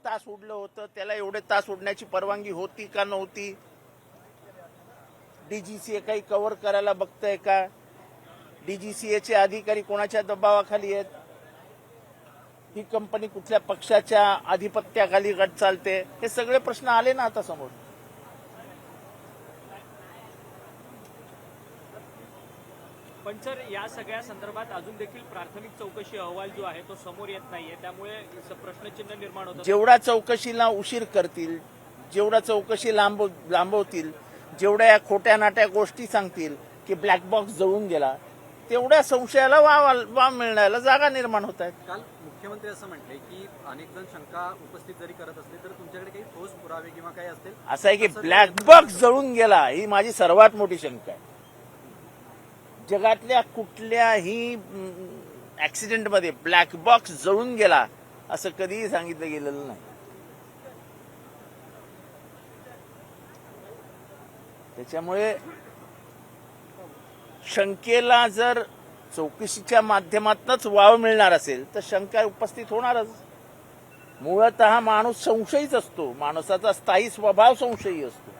तास उडलं होतं, त्याला एवढे तास उडण्याची परवानगी होती का नव्हती? डीजीसीए काही कव्हर करायला बघतंय का? डीजीसीएचे अधिकारी कोणाच्या दबावाखाली आहेत? ही कंपनी कुठल्या पक्षाच्या आधिपत्याखाली चालते? हे सगळे प्रश्न आले ना आता समोर. पण सर, या सगळ्या संदर्भात अजून देखील प्राथमिक चौकशी अहवाल जो आहे तो समोर येत नाहीये, त्यामुळे प्रश्नचिन्ह निर्माण होतं. जेवढा चौकशीला उशीर करतील, जेवढा चौकशी लांबवतील, जेवढ्या या खोट्या नाट्या गोष्टी सांगतील की ब्लॅक बॉक्स जळून गेला, तेवढ्या संशयाला वाव मिळण्याला जागा निर्माण होत आहेत. काल मुख्यमंत्री असं म्हटले की अनेक जण शंका उपस्थित जरी करत असले तर तुमच्याकडे काही ठोस पुरावे किंवा काही असतील असं आहे की ब्लॅक बॉक्स जळून गेला ही माझी सर्वात मोठी शंका आहे. जगातल्या कुठल्याही ऍक्सिडेंटमध्ये ब्लॅक बॉक्स जळून गेला असं कधीही सांगितलं गेलेलं नाही. त्याच्यामुळे शंकेला जर चौकशीच्या माध्यमातूनच वाव मिळणार असेल तर शंका उपस्थित होणारच. मुळतः माणूस संशयीच असतो, माणसाचा स्थायी स्वभाव संशयी असतो.